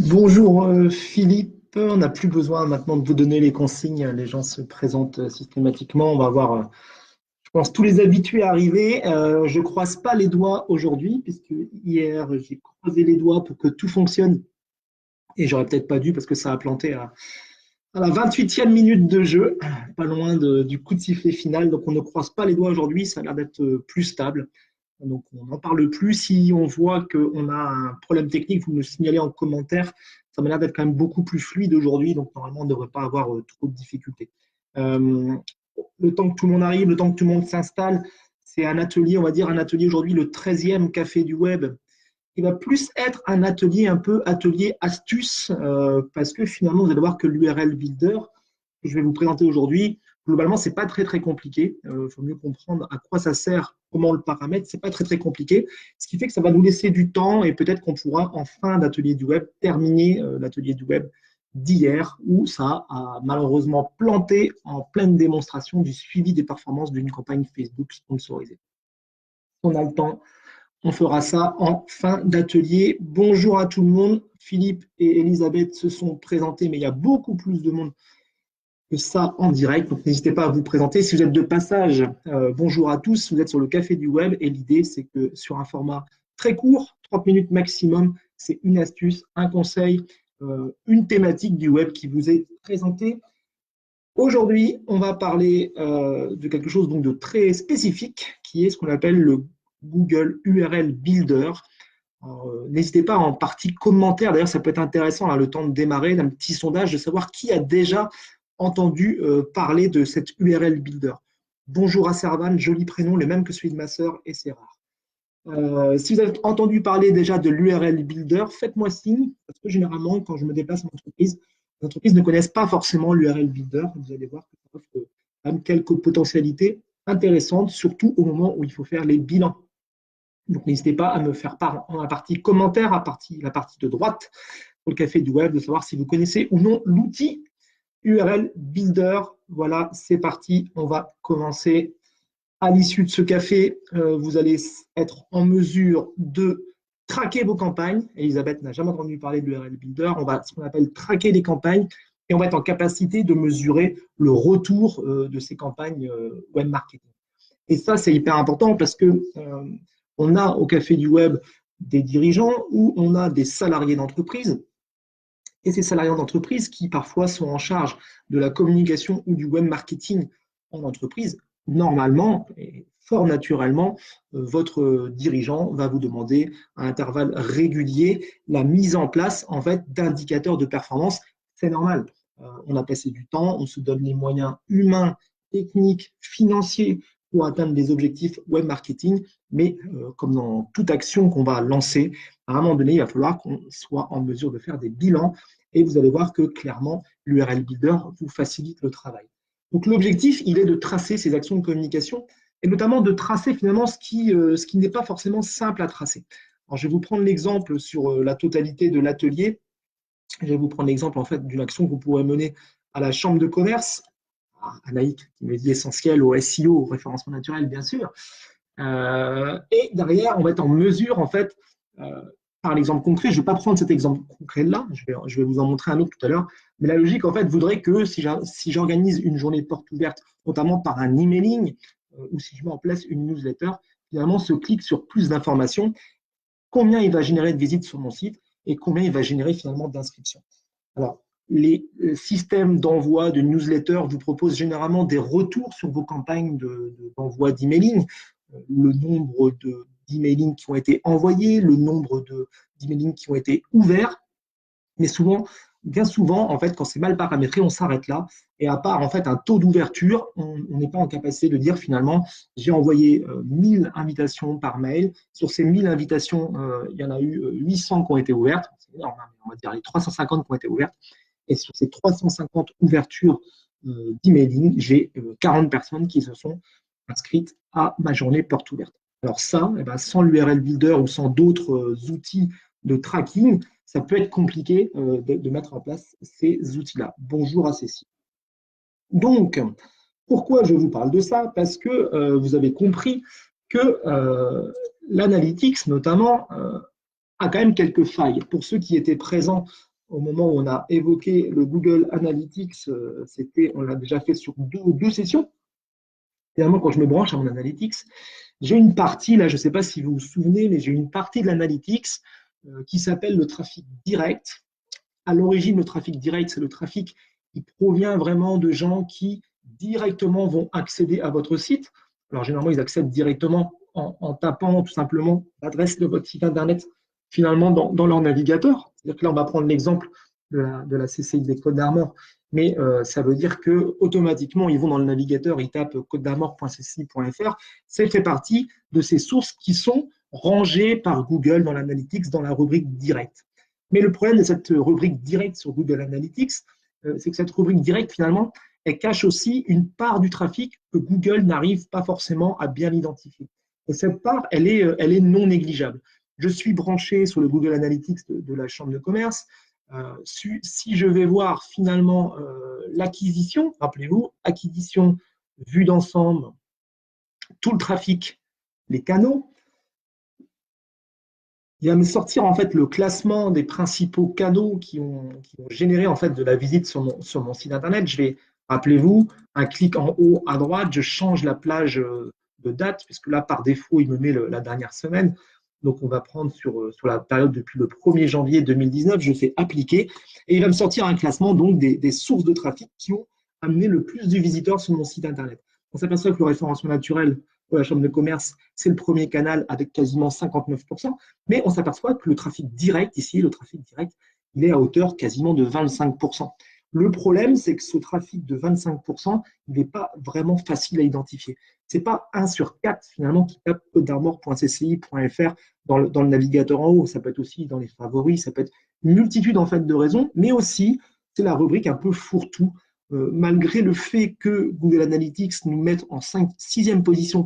Bonjour Philippe, on n'a plus besoin maintenant de vous donner les consignes, les gens se présentent systématiquement, on va voir, je pense, tous les habitués arriver. Je ne croise pas les doigts aujourd'hui, puisque hier j'ai croisé les doigts pour que tout fonctionne, et j'aurais peut-être pas dû parce que ça a planté à la 28e minute de jeu, pas loin du coup de sifflet final, donc on ne croise pas les doigts aujourd'hui, ça a l'air d'être plus stable. Donc, on n'en parle plus. Si on voit qu'on a un problème technique, vous me le signalez en commentaire. Ça m'a l'air d'être quand même beaucoup plus fluide aujourd'hui. Donc, normalement, on ne devrait pas avoir trop de difficultés. Euh, le temps que tout le monde arrive, le temps que tout le monde s'installe, c'est un atelier, on va dire un atelier aujourd'hui, le 13e café du web. Il va plus être un atelier un peu atelier astuce parce que finalement, vous allez voir que l'URL Builder que je vais vous présenter aujourd'hui, globalement, c'est pas très très compliqué. Il faut mieux comprendre à quoi ça sert, comment on le paramètre. C'est pas très très compliqué. Ce qui fait que ça va nous laisser du temps et peut-être qu'on pourra en fin d'atelier du web terminer l'atelier du web d'hier où ça a malheureusement planté en pleine démonstration du suivi des performances d'une campagne Facebook sponsorisée. Si on a le temps, on fera ça en fin d'atelier. Bonjour à tout le monde. Philippe et Elisabeth se sont présentés, mais il y a beaucoup plus de monde que ça en direct. Donc, n'hésitez pas à vous présenter. Si vous êtes de passage, bonjour à tous. Vous êtes sur le Café du Web et l'idée, c'est que sur un format très court, 30 minutes maximum, c'est une astuce, un conseil, une thématique du web qui vous est présentée. Aujourd'hui, on va parler de quelque chose donc de très spécifique qui est ce qu'on appelle le Google URL Builder. N'hésitez pas en partie commentaire, d'ailleurs ça peut être intéressant là, le temps de démarrer, d'un petit sondage, de savoir qui a déjà entendu parler de cette URL Builder. Bonjour à Servan, joli prénom, le même que celui de ma sœur, et c'est rare. Si vous avez entendu parler déjà de l'URL Builder, faites-moi signe, parce que généralement, quand je me déplace en entreprise, les entreprises ne connaissent pas forcément l'URL Builder. Vous allez voir que ça offre quand même quelques potentialités intéressantes, surtout au moment où il faut faire les bilans. Donc, n'hésitez pas à me faire part en la partie commentaire, la partie de droite, pour le café du web, de savoir si vous connaissez ou non l'outil URL Builder. Voilà, c'est parti. On va commencer. À l'issue de ce café, vous allez être en mesure de traquer vos campagnes. Elisabeth n'a jamais entendu parler de l'URL Builder. On va ce qu'on appelle traquer les campagnes et on va être en capacité de mesurer le retour de ces campagnes web marketing. Et ça, c'est hyper important parce que on a au Café du Web des dirigeants ou on a des salariés d'entreprise. Et ces salariés d'entreprise qui parfois sont en charge de la communication ou du web marketing en entreprise, normalement et fort naturellement, votre dirigeant va vous demander à intervalles réguliers la mise en place en fait d'indicateurs de performance. C'est normal. On a passé du temps, on se donne les moyens humains, techniques, financiers pour atteindre des objectifs web marketing, mais comme dans toute action qu'on va lancer, à un moment donné, il va falloir qu'on soit en mesure de faire des bilans et vous allez voir que clairement, l'URL Builder vous facilite le travail. Donc l'objectif, il est de tracer ces actions de communication et notamment de tracer finalement ce qui n'est pas forcément simple à tracer. Alors, je vais vous prendre l'exemple sur la totalité de l'atelier. Je vais vous prendre l'exemple en fait d'une action que vous pourrez mener à la chambre de commerce. Anaïk qui me dit essentiel au SEO, au référencement naturel, bien sûr. Et derrière, on va être en mesure, en fait, par l'exemple concret, je ne vais pas prendre cet exemple concret-là, je vais vous en montrer un autre tout à l'heure, mais la logique, en fait, voudrait que si j'organise une journée porte ouverte, notamment par un emailing, ou si je mets en place une newsletter, finalement, ce clic sur plus d'informations, combien il va générer de visites sur mon site et combien il va générer finalement d'inscriptions. Alors, les systèmes d'envoi de newsletters vous proposent généralement des retours sur vos campagnes d'envoi d'emailing, le nombre d'emailing qui ont été envoyés, le nombre d'emailing qui ont été ouverts, mais souvent, bien souvent, en fait, quand c'est mal paramétré, on s'arrête là. Et à part en fait un taux d'ouverture, on n'est pas en capacité de dire finalement, j'ai envoyé 1000 invitations par mail. Sur ces 1000 invitations, il y en a eu 800 qui ont été ouvertes. C'est énorme, hein, on va dire les 350 qui ont été ouvertes. Et sur ces 350 ouvertures d'emailing, j'ai 40 personnes qui se sont inscrites à ma journée porte ouverte. Alors ça, eh ben, sans l'URL Builder ou sans d'autres outils de tracking, ça peut être compliqué de mettre en place ces outils-là. Bonjour à Cécile. Donc, pourquoi je vous parle de ça? Parce que vous avez compris que l'analytics, notamment, a quand même quelques failles. Pour ceux qui étaient présents au moment où on a évoqué le Google Analytics, on l'a déjà fait sur deux sessions. Finalement, quand je me branche à mon Analytics, j'ai une partie, là, je ne sais pas si vous vous souvenez, mais j'ai une partie de l'Analytics qui s'appelle le trafic direct. À l'origine, le trafic direct, c'est le trafic qui provient vraiment de gens qui directement vont accéder à votre site. Alors, généralement, ils accèdent directement en tapant tout simplement l'adresse de votre site Internet finalement dans leur navigateur. C'est-à-dire que là, on va prendre l'exemple de la CCI des Côtes d'Armor, mais ça veut dire que automatiquement, ils vont dans le navigateur, ils tapent côtesdarmor.cci.fr. Ça fait partie de ces sources qui sont rangées par Google dans l'Analytics, dans la rubrique direct. Mais le problème de cette rubrique directe sur Google Analytics, c'est que cette rubrique directe, finalement, elle cache aussi une part du trafic que Google n'arrive pas forcément à bien identifier. Et cette part, elle est non négligeable. Je suis branché sur le Google Analytics de la Chambre de commerce. Si je vais voir finalement l'acquisition, rappelez-vous, acquisition, vue d'ensemble, tout le trafic, les canaux, il va me sortir en fait le classement des principaux canaux qui ont généré en fait de la visite sur mon site internet. Je vais, rappelez-vous, un clic en haut à droite, je change la plage de date, puisque là par défaut il me met la dernière semaine. Donc on va prendre sur la période depuis le 1er janvier 2019, je fais appliquer et il va me sortir un classement donc des sources de trafic qui ont amené le plus de visiteurs sur mon site internet. On s'aperçoit que le référencement naturel de la Chambre de commerce, c'est le premier canal avec quasiment 59%, mais on s'aperçoit que le trafic direct, ici, le trafic direct, il est à hauteur quasiment de 25%. Le problème, c'est que ce trafic de 25%, il n'est pas vraiment facile à identifier. Ce n'est pas 1 sur 4 finalement qui tape côtesdarmor.cci.fr dans le navigateur en haut. Ça peut être aussi dans les favoris, ça peut être une multitude en fait de raisons, mais aussi c'est la rubrique un peu fourre-tout. Malgré le fait que Google Analytics nous mette en 6e position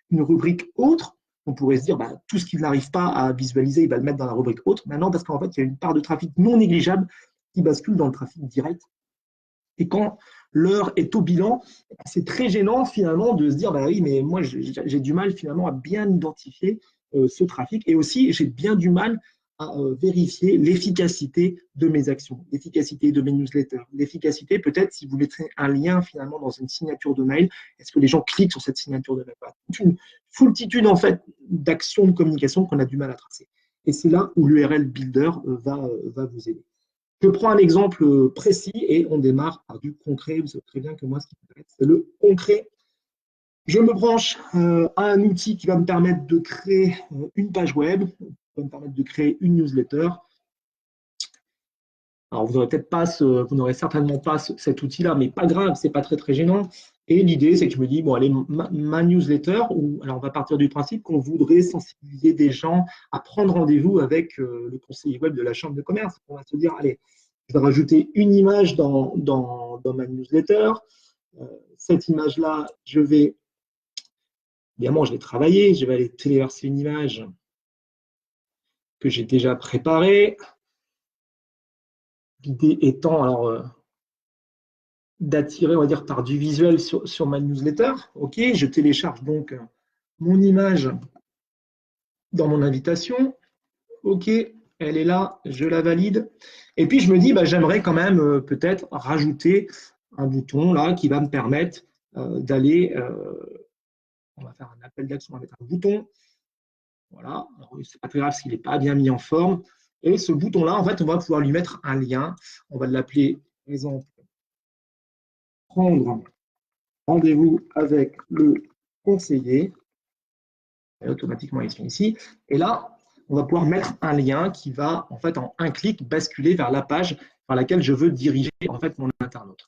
une rubrique autre, on pourrait se dire tout ce qu'il n'arrive pas à visualiser, il va le mettre dans la rubrique autre. Maintenant, parce qu'en fait, il y a une part de trafic non négligeable qui bascule dans le trafic direct. Et quand l'heure est au bilan, c'est très gênant finalement de se dire oui, mais moi j'ai du mal finalement à bien identifier ce trafic et aussi j'ai bien du mal à vérifier l'efficacité de mes actions, l'efficacité de mes newsletters, l'efficacité peut-être si vous mettez un lien finalement dans une signature de mail, est-ce que les gens cliquent sur cette signature de mail? Toute une foultitude en fait d'actions de communication qu'on a du mal à tracer. Et c'est là où l'URL Builder va vous aider. Je prends un exemple précis et on démarre par du concret. Vous savez très bien que moi, ce qui m'intéresse, c'est le concret. Je me branche à un outil qui va me permettre de créer une page web, qui va me permettre de créer une newsletter. Alors, vous n'aurez certainement pas cet outil-là, mais pas grave, c'est pas très gênant. Et l'idée, c'est que je me dis, bon, allez, ma newsletter, alors on va partir du principe qu'on voudrait sensibiliser des gens à prendre rendez-vous avec le conseiller web de la Chambre de commerce. On va se dire, allez, je vais rajouter une image dans ma newsletter. Cette image-là, évidemment, je vais travailler, je vais aller téléverser une image que j'ai déjà préparée. L'idée étant, alors, d'attirer, on va dire, par du visuel sur ma newsletter. OK, je télécharge donc mon image dans mon invitation. OK, elle est là, je la valide. Et puis, je me dis, j'aimerais quand même peut-être rajouter un bouton là qui va me permettre d'aller, on va faire un appel d'action, on va mettre un bouton. Voilà, c'est pas très grave s'il n'est pas bien mis en forme. Et ce bouton-là, en fait, on va pouvoir lui mettre un lien. On va l'appeler, par exemple, prendre rendez-vous avec le conseiller. Et automatiquement, ils sont ici. Et là, on va pouvoir mettre un lien qui va, en fait, en un clic, basculer vers la page vers laquelle je veux diriger, en fait, mon internaute.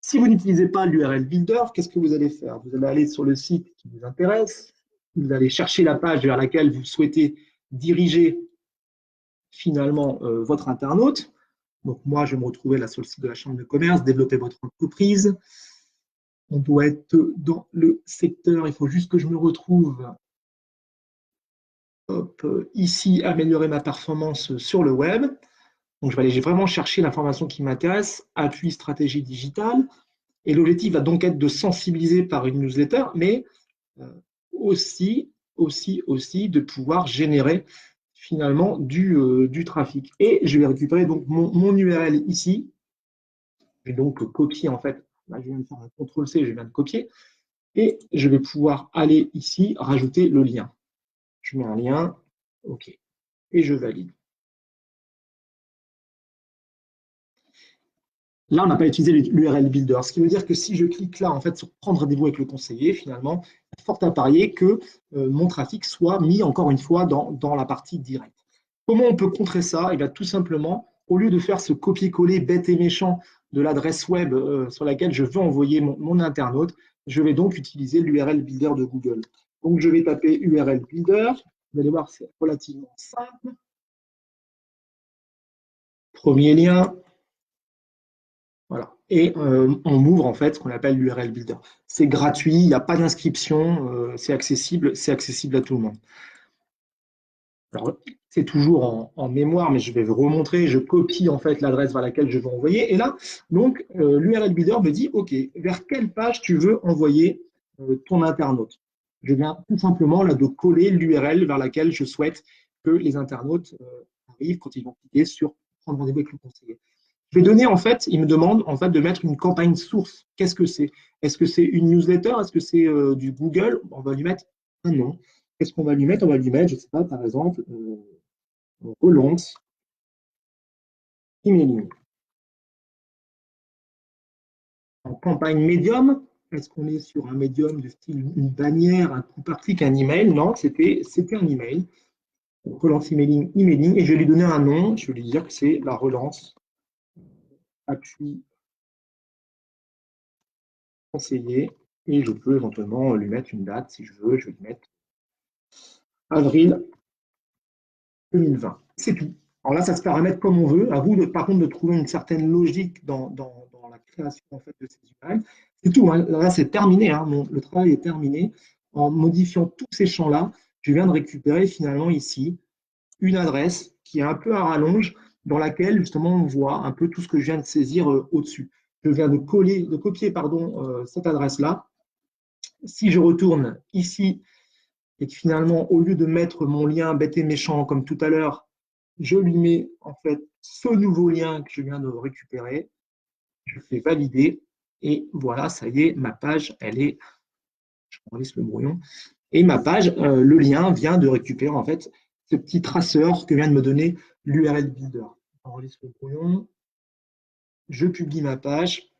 Si vous n'utilisez pas l'URL Builder, qu'est-ce que vous allez faire? Vous allez aller sur le site qui vous intéresse, vous allez chercher la page vers laquelle vous souhaitez diriger finalement votre internaute. Donc moi, je vais me retrouver là sur le site de la Chambre de commerce, développer votre entreprise. On doit être dans le secteur, il faut juste que je me retrouve ici, améliorer ma performance sur le web. Donc je vais aller vraiment chercher l'information qui m'intéresse, appui stratégie digitale. Et l'objectif va donc être de sensibiliser par une newsletter, mais aussi de pouvoir générer finalement du trafic. Et je vais récupérer donc mon URL ici. Je vais donc copier en fait. Là, je viens de faire un CTRL-C, je viens de copier. Et je vais pouvoir aller ici, rajouter le lien. Je mets un lien, OK, et je valide. Là, on n'a pas utilisé l'URL Builder, ce qui veut dire que si je clique là, en fait, sur prendre rendez-vous avec le conseiller, finalement, il y a fort à parier que mon trafic soit mis encore une fois dans la partie directe. Comment on peut contrer ça? Eh bien, tout simplement, au lieu de faire ce copier-coller bête et méchant de l'adresse web sur laquelle je veux envoyer mon internaute, je vais donc utiliser l'URL Builder de Google. Donc, je vais taper URL Builder. Vous allez voir, c'est relativement simple. Premier lien. Voilà. Et on m'ouvre en fait ce qu'on appelle l'URL Builder. C'est gratuit, il n'y a pas d'inscription, c'est accessible à tout le monde. Alors, c'est toujours en mémoire, mais je vais vous remontrer. Je copie en fait l'adresse vers laquelle je veux envoyer. Et là, donc, l'URL Builder me dit, OK, vers quelle page tu veux envoyer ton internaute? Je viens tout simplement là de coller l'URL vers laquelle je souhaite que les internautes arrivent quand ils vont cliquer sur prendre rendez-vous avec le conseiller. Je vais donner, en fait, il me demande en fait de mettre une campagne source. Qu'est-ce que c'est? Est-ce que c'est une newsletter? Est-ce que c'est du Google? On va lui mettre un nom. Qu'est-ce qu'on va lui mettre? On va lui mettre, je ne sais pas, par exemple, relance emailing. En campagne médium, est-ce qu'on est sur un médium de style une bannière, un coup par clic, un email? Non, c'était un email. Relance emailing, et je vais lui donner un nom. Je vais lui dire que c'est la relance appui conseiller. Et je peux éventuellement lui mettre une date si je veux. Je vais lui mettre avril 2020. C'est tout. Alors là, ça se paramètre comme on veut. À vous, par contre, de trouver une certaine logique dans la création en fait, de ces images. C'est tout. Hein. Là, c'est terminé. Hein. Le travail est terminé. En modifiant tous ces champs-là, je viens de récupérer finalement ici une adresse qui est un peu à rallonge, dans laquelle justement on voit un peu tout ce que je viens de saisir au-dessus. Je viens de copier cette adresse-là. Si je retourne ici et que finalement, au lieu de mettre mon lien bête et méchant comme tout à l'heure, je lui mets en fait ce nouveau lien que je viens de récupérer, je fais valider et voilà, ça y est, ma page, elle est, je laisse le brouillon, et ma page, le lien vient de récupérer en fait ce petit traceur que vient de me donner l'URL Builder. On relise le brouillon, je publie ma page.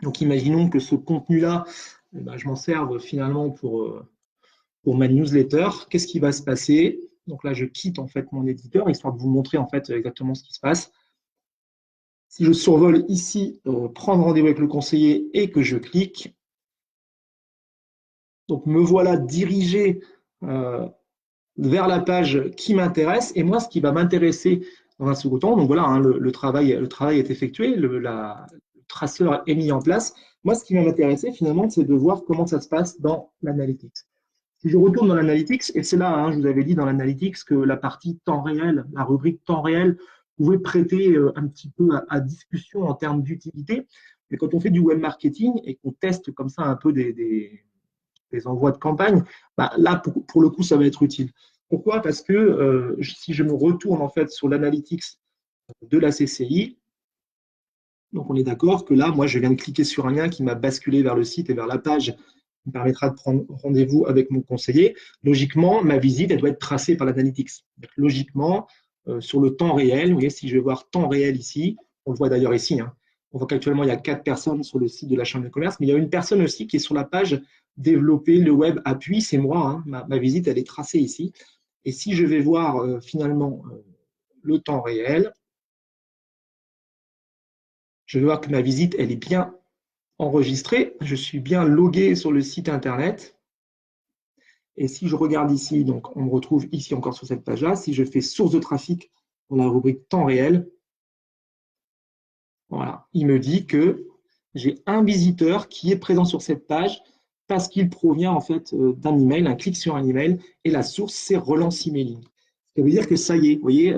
Donc imaginons que ce contenu-là, je m'en serve finalement pour ma newsletter. Qu'est-ce qui va se passer? Donc là, je quitte en fait mon éditeur, histoire de vous montrer en fait exactement ce qui se passe. Si je survole ici, prendre rendez-vous avec le conseiller et que je clique, donc me voilà dirigé vers la page qui m'intéresse. Et moi, ce qui va m'intéresser dans un second temps, donc voilà, hein, le travail est effectué, le traceur est mis en place. Moi, ce qui va m'intéresser finalement, c'est de voir comment ça se passe dans l'analytics. Si je retourne dans l'analytics, et c'est là, hein, je vous avais dit dans l'analytics que la partie temps réel, la rubrique temps réel, pouvait prêter un petit peu à discussion en termes d'utilité. Mais quand on fait du web marketing et qu'on teste comme ça un peu des envois de campagne, là, pour le coup, ça va être utile. Pourquoi? Parce que si je me retourne en fait sur l'analytics de la CCI, donc on est d'accord que là, moi, je viens de cliquer sur un lien qui m'a basculé vers le site et vers la page qui me permettra de prendre rendez-vous avec mon conseiller. Logiquement, ma visite, elle doit être tracée par l'analytics. Logiquement, sur le temps réel, vous voyez, si je vais voir temps réel ici, on le voit d'ailleurs ici, hein, on voit qu'actuellement, il y a 4 personnes sur le site de la Chambre de commerce, mais il y a une personne aussi qui est sur la page développer le web appui, c'est moi, hein, ma visite, elle est tracée ici. Et si je vais voir finalement le temps réel, je vais voir que ma visite, elle est bien enregistrée. Je suis bien logué sur le site Internet. Et si je regarde ici, donc on me retrouve ici encore sur cette page-là. Si je fais source de trafic dans la rubrique temps réel, voilà, il me dit que j'ai un visiteur qui est présent sur cette page parce qu'il provient en fait d'un email, un clic sur un email, et la source, c'est relance emailing. Ça veut dire que ça y est, vous voyez,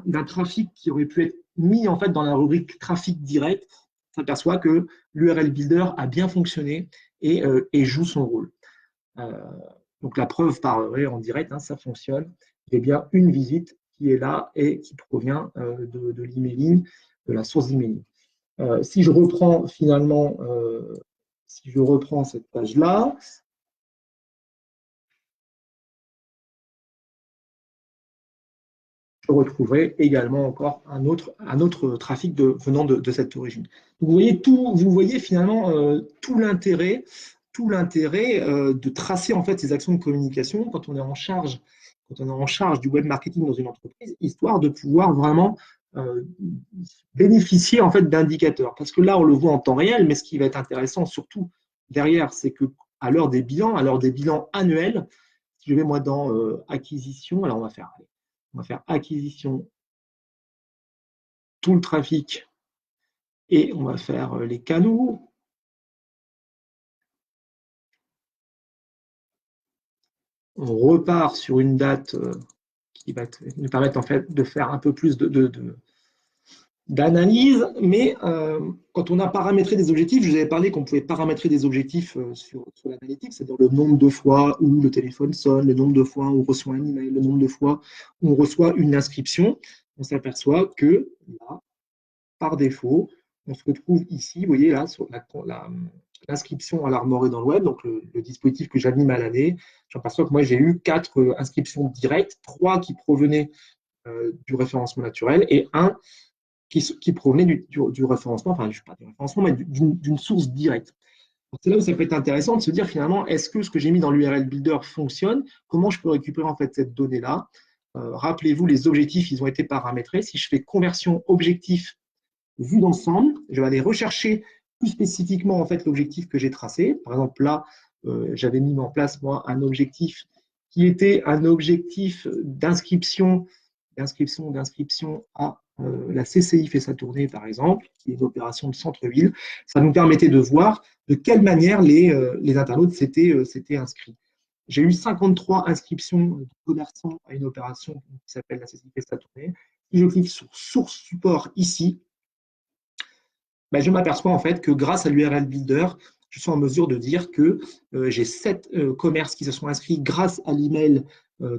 d'un trafic qui aurait pu être mis en fait dans la rubrique trafic direct, on s'aperçoit que l'URL Builder a bien fonctionné et joue son rôle. Donc la preuve par en direct, hein, ça fonctionne. J'ai bien une visite qui est là et qui provient de l'emailing, de la source d'emailing. Si je reprends finalement, si je reprends cette page-là, je retrouverai également encore un autre trafic venant de cette origine. Vous voyez finalement tout l'intérêt de tracer en fait ces actions de communication quand on est en charge du web marketing dans une entreprise, histoire de pouvoir vraiment bénéficier en fait d'indicateurs. Parce que là, on le voit en temps réel, mais ce qui va être intéressant surtout derrière, c'est que à l'heure des bilans annuels, si je vais moi dans acquisition, alors on va faire acquisition, tout le trafic, et on va faire les canaux. On repart sur une date qui va nous permettre en fait de faire un peu plus d'analyse, mais quand on a paramétré des objectifs, je vous avais parlé qu'on pouvait paramétrer des objectifs sur l'analytique, c'est-à-dire le nombre de fois où le téléphone sonne, le nombre de fois où on reçoit un email, le nombre de fois où on reçoit une inscription. On s'aperçoit que là, par défaut, on se retrouve ici, vous voyez là, sur l'inscription à l'Armorée dans le web, donc le dispositif que j'anime à l'année. Je m'aperçois que moi, j'ai eu 4 inscriptions directes, 3 qui provenaient du référencement naturel et 1 qui provenait du référencement, enfin, pas du référencement, mais d'une source directe. C'est là où ça peut être intéressant de se dire finalement, est-ce que ce que j'ai mis dans l'URL Builder fonctionne? Comment je peux récupérer en fait cette donnée-là? Rappelez-vous, les objectifs, ils ont été paramétrés. Si je fais conversion objectif vue d'ensemble, je vais aller rechercher plus spécifiquement en fait l'objectif que j'ai tracé. Par exemple, là, j'avais mis en place moi un objectif qui était un objectif d'inscription à la CCI fait sa tournée, par exemple, qui est une opération de centre-ville. Ça nous permettait de voir de quelle manière les internautes s'étaient inscrits. J'ai eu 53 inscriptions de commerçants à une opération qui s'appelle la CCI fait sa tournée. Si je clique sur source support ici, ben, je m'aperçois en fait que grâce à l'URL Builder, je suis en mesure de dire que j'ai 7 commerces qui se sont inscrits grâce à l'email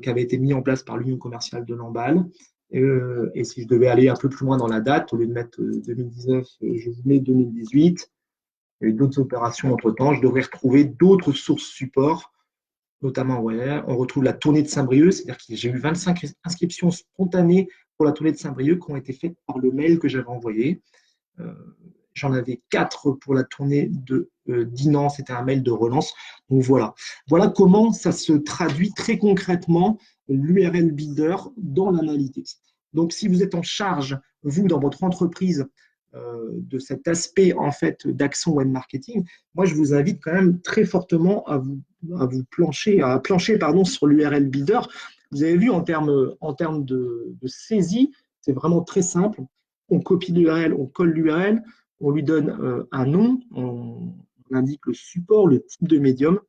qui avait été mis en place par l'Union commerciale de Lamballe. Et si je devais aller un peu plus loin dans la date, au lieu de mettre 2019, je vous mets 2018. Il y a eu d'autres opérations entre-temps. Je devrais retrouver d'autres sources support, notamment, ouais, on retrouve la tournée de Saint-Brieuc, c'est-à-dire que j'ai eu 25 inscriptions spontanées pour la tournée de Saint-Brieuc qui ont été faites par le mail que j'avais envoyé. J'en avais 4 pour la tournée de Dinan, c'était un mail de relance. Donc voilà comment ça se traduit très concrètement l'URL Builder dans l'analytics. Donc si vous êtes en charge, vous, dans votre entreprise, de cet aspect en fait d'action web marketing, moi je vous invite quand même très fortement à plancher sur l'URL Builder. Vous avez vu en termes de saisie, c'est vraiment très simple. On copie l'URL, on colle l'URL, on lui donne un nom, on indique le support, le type de médium,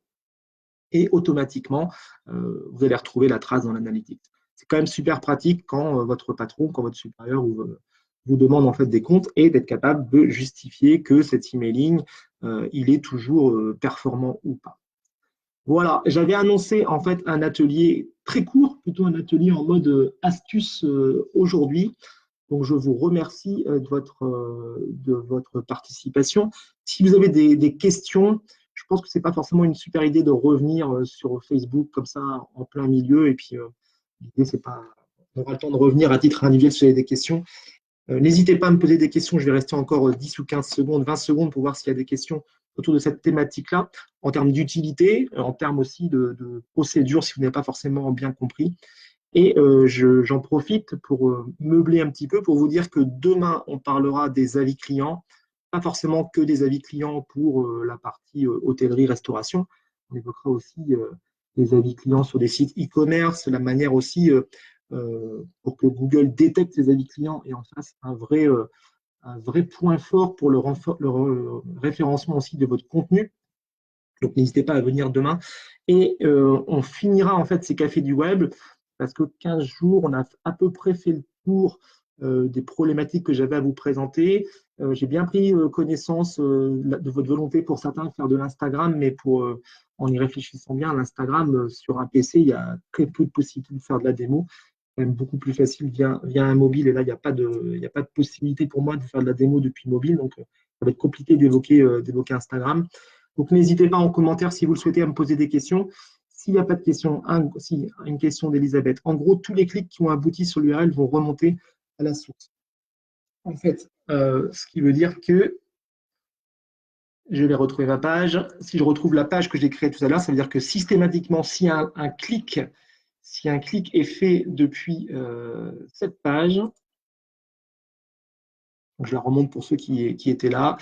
et automatiquement, vous allez retrouver la trace dans l'analytique. C'est quand même super pratique quand votre patron, quand votre supérieur vous demande en fait des comptes et d'être capable de justifier que cet emailing, il est toujours performant ou pas. Voilà, j'avais annoncé en fait un atelier très court, plutôt un atelier en mode astuce aujourd'hui. Donc, je vous remercie de votre participation. Si vous avez des questions, je pense que ce n'est pas forcément une super idée de revenir sur Facebook comme ça en plein milieu. Et puis, l'idée, c'est pas. On aura le temps de revenir à titre individuel si vous avez des questions. N'hésitez pas à me poser des questions. Je vais rester encore 10 ou 15 secondes, 20 secondes pour voir s'il y a des questions autour de cette thématique-là, en termes d'utilité, en termes aussi de procédure, si vous n'avez pas forcément bien compris. Et j'en profite pour meubler un petit peu, pour vous dire que demain, on parlera des avis clients, pas forcément que des avis clients pour la partie hôtellerie-restauration. On évoquera aussi des avis clients sur des sites e-commerce, la manière aussi pour que Google détecte les avis clients et en fasse un vrai point fort pour le référencement aussi de votre contenu. Donc, n'hésitez pas à venir demain. Et on finira en fait ces cafés du web parce que 15 jours, on a à peu près fait le tour des problématiques que j'avais à vous présenter. J'ai bien pris connaissance de votre volonté pour certains de faire de l'Instagram, mais en y réfléchissant bien, l'Instagram sur un PC, il y a très peu de possibilités de faire de la démo. quand même beaucoup plus facile via un mobile. Et là, il y a pas de possibilité pour moi de faire de la démo depuis mobile. Donc, ça va être compliqué d'évoquer Instagram. Donc, n'hésitez pas en commentaire si vous le souhaitez à me poser des questions. S'il n'y a pas de questions, si, une question d'Elisabeth. En gros, tous les clics qui ont abouti sur l'URL vont remonter à la source. En fait, ce qui veut dire que je vais retrouver ma page. Si je retrouve la page que j'ai créée tout à l'heure, ça veut dire que systématiquement, si un clic est fait depuis cette page, donc je la remonte pour ceux qui étaient là,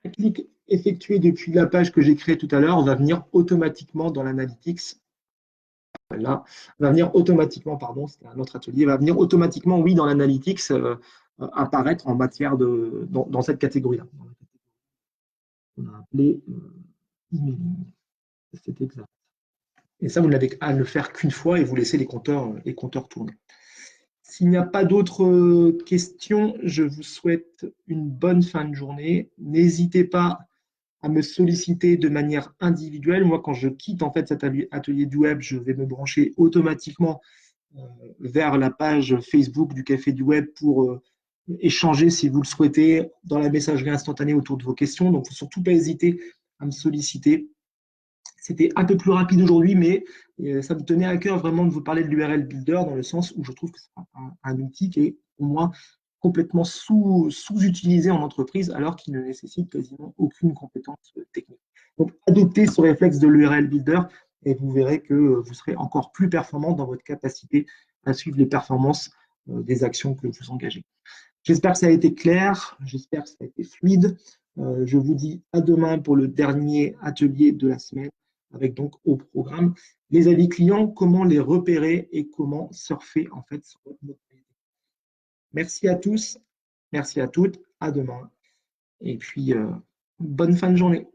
un clic effectué depuis la page que j'ai créée tout à l'heure va venir automatiquement dans l'analytics. Là, va venir automatiquement, pardon, c'était un autre atelier, va venir automatiquement, oui, dans l'analytics, apparaître en matière dans cette catégorie-là. On a appelé emailing. C'est exact. Et ça, vous n'avez qu'à le faire qu'une fois et vous laissez les compteurs tourner. S'il n'y a pas d'autres questions, je vous souhaite une bonne fin de journée. N'hésitez pas à me solliciter de manière individuelle. Moi, quand je quitte en fait cet atelier du web, je vais me brancher automatiquement vers la page Facebook du Café du Web pour échanger, si vous le souhaitez, dans la messagerie instantanée autour de vos questions. Donc, il ne faut surtout pas hésiter à me solliciter. C'était un peu plus rapide aujourd'hui, mais ça me tenait à cœur vraiment de vous parler de l'URL Builder dans le sens où je trouve que c'est un outil qui est au moins complètement sous-utilisé en entreprise alors qu'il ne nécessite quasiment aucune compétence technique. Donc, adoptez ce réflexe de l'URL Builder et vous verrez que vous serez encore plus performant dans votre capacité à suivre les performances des actions que vous engagez. J'espère que ça a été clair, j'espère que ça a été fluide. Je vous dis à demain pour le dernier atelier de la semaine, avec donc au programme les avis clients, comment les repérer et comment surfer en fait sur votre notoriété. Merci à tous, merci à toutes, à demain et puis bonne fin de journée.